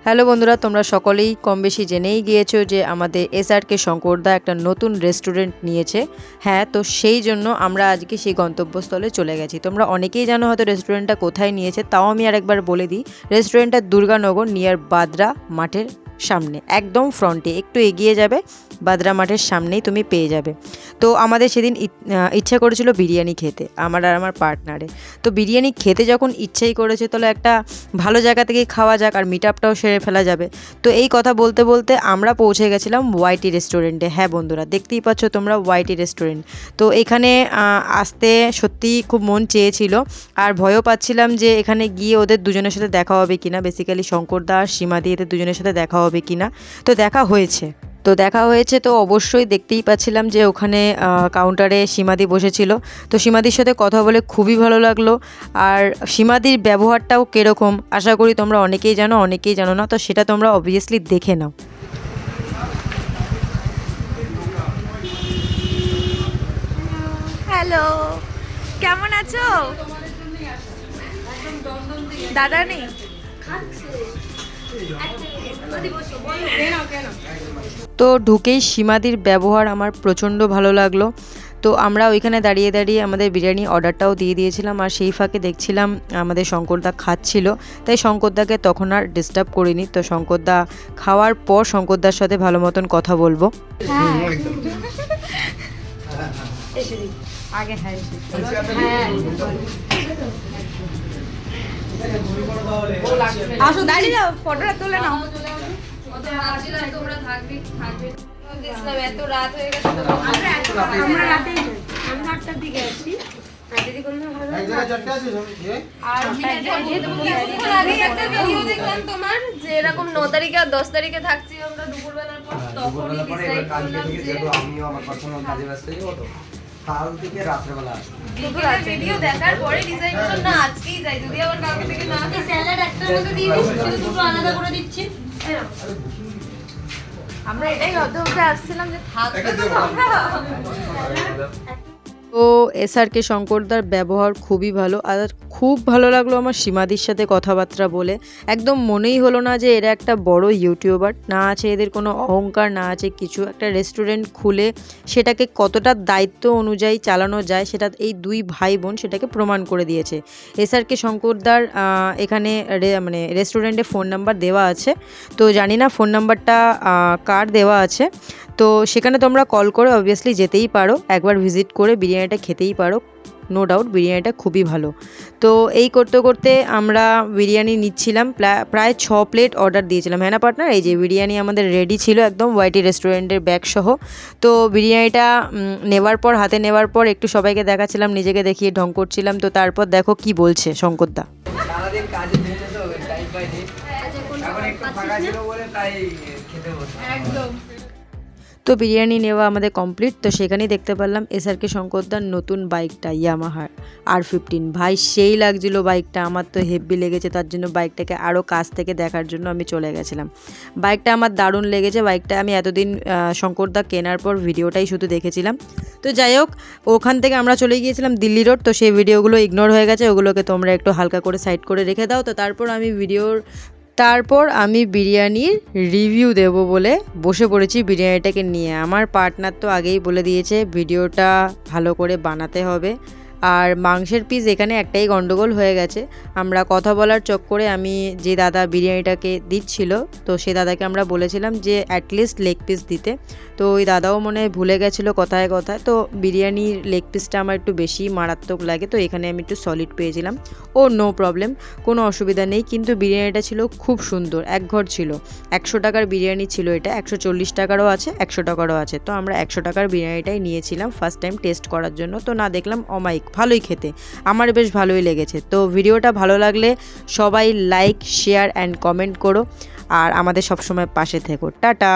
Hello বন্ধুরা, তোমরা সকলেই কম বেশি জেনেই গিয়েছো যে আমাদের এসআরকে শঙ্করদা একটা নতুন রেস্টুরেন্ট নিয়েছে। হ্যাঁ, তো সেই জন্য আমরা আজকে সেই গন্তব্যস্থলে চলে গেছি। তোমরা অনেকেই জানো হয়তো রেস্টুরেন্টটা কোথায় নিয়েছে, তাও আমি আরেকবার বলে দিই। রেস্টুরেন্টটা দুর্গানগর নিয়ার বাদরা মাঠের সামনে, একদম ফ্রন্টে একটু এগিয়ে যাবে, বাদরা মাঠের সামনেই তুমি পেয়ে যাবে। তো আমাদের সেদিন ইচ্ছা করেছিল বিরিয়ানি খেতে, আমার আর আমার পার্টনারে। তো বিরিয়ানি খেতে যখন ইচ্ছাই করেছে, তাহলে একটা ভালো জায়গা থেকেই খাওয়া যাক, আর মিট আপটাও সেরে ফেলা যাবে। তো এই কথা বলতে বলতে আমরা পৌঁছে গেছিলাম ওয়াইটি রেস্টুরেন্টে। হ্যাঁ বন্ধুরা, দেখতেই পাচ্ছ তোমরা ওয়াইটি রেস্টুরেন্ট। তো এখানে আসতে সত্যিই খুব মন চেয়েছিল, আর ভয়ও পাচ্ছিলাম যে এখানে গিয়ে ওদের দুজনের সাথে দেখা হবে কিনা, বেসিক্যালি শঙ্করদা আর সীমাদি এদের দুজনের সাথে দেখা হবে কিনা। তো দেখা হয়েছে, তো অবশ্যই দেখতেই পাচ্ছিলাম যে ওখানে কাউন্টারে সীমাদি বসেছিল। তো সীমাদির সাথে কথা বলে খুবই ভালো লাগলো। আর সীমাদির ব্যবহারটাও কীরকম আশা করি তোমরা অনেকেই জানো না, তো সেটা তোমরা অবভিয়াসলি দেখে নাও। হ্যালো, কেমন আছো? দাদা নেই? তো ঢুকেই সীমাদির ব্যবহার আমার প্রচণ্ড ভালো লাগলো। তো আমরা ওইখানে দাঁড়িয়ে দাঁড়িয়ে আমাদের বিরিয়ানি অর্ডারটাও দিয়ে দিয়েছিলাম, আর সেই ফাঁকে দেখছিলাম আমাদের শঙ্করদা খাচ্ছিল, তাই শঙ্করদাকে তখন আর ডিস্টার্ব করিনি। তো শঙ্করদা খাওয়ার পর শঙ্করদার সাথে ভালো মতন কথা বলবো। আসো, দাঁড়িয়ে যাও, ফটোটা তুলে নাও। তোমার যে এরকম 9 তারিখে আর 10 তারিখে থাকছি আমরা দুপুরবেলার পর, তখনই ডিসাইড করলাম যে আমিও আমার পার্সোনাল কাজে ব্যস্ত হয়ে যাবো, তো কাল থেকে রাত্রেবেলা আসবো। ভিডিও দেখার পরে ডিসাইড করলাম না আজকেই যাই, যদি আবার কালকে থেকে না আসে স্যালাড একটার মধ্যে দিয়ে দিচ্ছি, শুধু দুটো আলাদা করে দিচ্ছি। আমরা এটাই ভাবতে আসছিলাম যে থাকবে তো তোমরা। তো এসআরকে শঙ্করদার ব্যবহার খুবই ভালো, আর খুব ভালো লাগলো আমার সীমাদির সাথে কথাবার্তা বলে। একদম মনেই হলো না যে এরা একটা বড় ইউটিউবার, না আছে এদের কোনো অহংকার, না আছে কিছু। একটা রেস্টুরেন্ট খুলে সেটাকে কতটা দায়িত্ব অনুযায়ী চালানো যায়, সেটা এই দুই ভাই বোন সেটাকে প্রমাণ করে দিয়েছে। এসআরকে শঙ্করদার এখানে মানে রেস্টুরেন্টে ফোন নাম্বার দেওয়া আছে, তো জানি না ফোন নাম্বারটা কার দেওয়া আছে। তো সেখানে তোমরা কল করে অবভিয়াসলি যেতেই পারো, একবার ভিজিট করে বিরিয়ানিটা খেতেই পারো। নো ডাউট বিরিয়ানিটা খুবই ভালো। তো এই করতে করতে আমরা বিরিয়ানি নিচ্ছিলাম, প্রায় 6 প্লেট অর্ডার দিয়েছিলাম। হ্যাঁ না পার্টনার, এই যে বিরিয়ানি আমাদের রেডি ছিল একদম ওয়াইটি রেস্টুরেন্টের ব্যাগ সহ। তো বিরিয়ানিটা হাতে নেওয়ার পর একটু সবাইকে দেখাচ্ছিলাম, নিজেকে দেখিয়ে ঢং করছিলাম। তো তারপর দেখো কি বলছে শঙ্করদা। সারাদিন কাজে দিনে তো টাইম পাইনি, এখন একটু ফাঁকা ছিল বলে তাই খেতে বসলাম। একদম। তো বিরিয়ানি নেওয়া আমাদের কমপ্লিট। তো সেখানেই দেখতে পারলাম এসআরকে শঙ্করদার নতুন বাইকটা ইয়ামাহার R15। ভাই সেই লাগছিল বাইকটা, আমার তো হেভি লেগেছে, তার জন্য বাইকটাকে আরও কাছ থেকে দেখার জন্য আমি চলে গেছিলাম। বাইকটা আমার দারুণ লেগেছে। বাইকটা আমি এতদিন শঙ্করদা কেনার পর ভিডিওটাই শুধু দেখেছিলাম। তো যাই হোক, ওখান থেকে আমরা চলে গিয়েছিলাম দিল্লি রোড। তো সেই ভিডিওগুলো ইগনোর হয়ে গেছে, ওগুলোকে তোমরা একটু হালকা করে সাইড করে রেখে দাও। তো তারপর আমি বিরিয়ানির রিভিউ দেব বলে বসে পড়েছি বিরিয়ানিটাকে নিয়ে। আমার পার্টনার তো আগেই বলে দিয়েছে ভিডিওটা ভালো করে বানাতে হবে। আর মাংসের পিস এখানে একটাই গন্ডগোল হয়ে গেছে। আমরা কথা বলার চক্করে আমি যে দাদা বিরিয়ানিটাকে দিচ্ছিল, তো সেই দাদাকে আমরা বলেছিলাম যে অ্যাটলিস্ট লেগ পিস দিতে। তো ওই দাদাও মনে হয় ভুলে গেছিলো কথায় কথায়। তো বিরিয়ানির লেগ পিসটা আমার একটু বেশি মারাত্মক লাগে, তো এখানে আমি একটু সলিড পেয়েছিলাম। ও নো প্রবলেম, কোনো অসুবিধা নেই। কিন্তু বিরিয়ানিটা ছিল খুব সুন্দর, এক ঘর ছিল। 100 টাকার বিরিয়ানি ছিল এটা, 140 টাকারও আছে, 100 টাকারও আছে। তো আমরা 100 টাকার বিরিয়ানিটাই নিয়েছিলাম ফার্স্ট টাইম টেস্ট করার জন্য। তো না, দেখলাম অমাইক ভালোই খেতে, আমার বেশ ভালোই লেগেছে। তো ভিডিওটা ভালো লাগলে সবাই লাইক, শেয়ার অ্যান্ড কমেন্ট করো, আর আমাদের সবসময় পাশে থেকো। টাটা।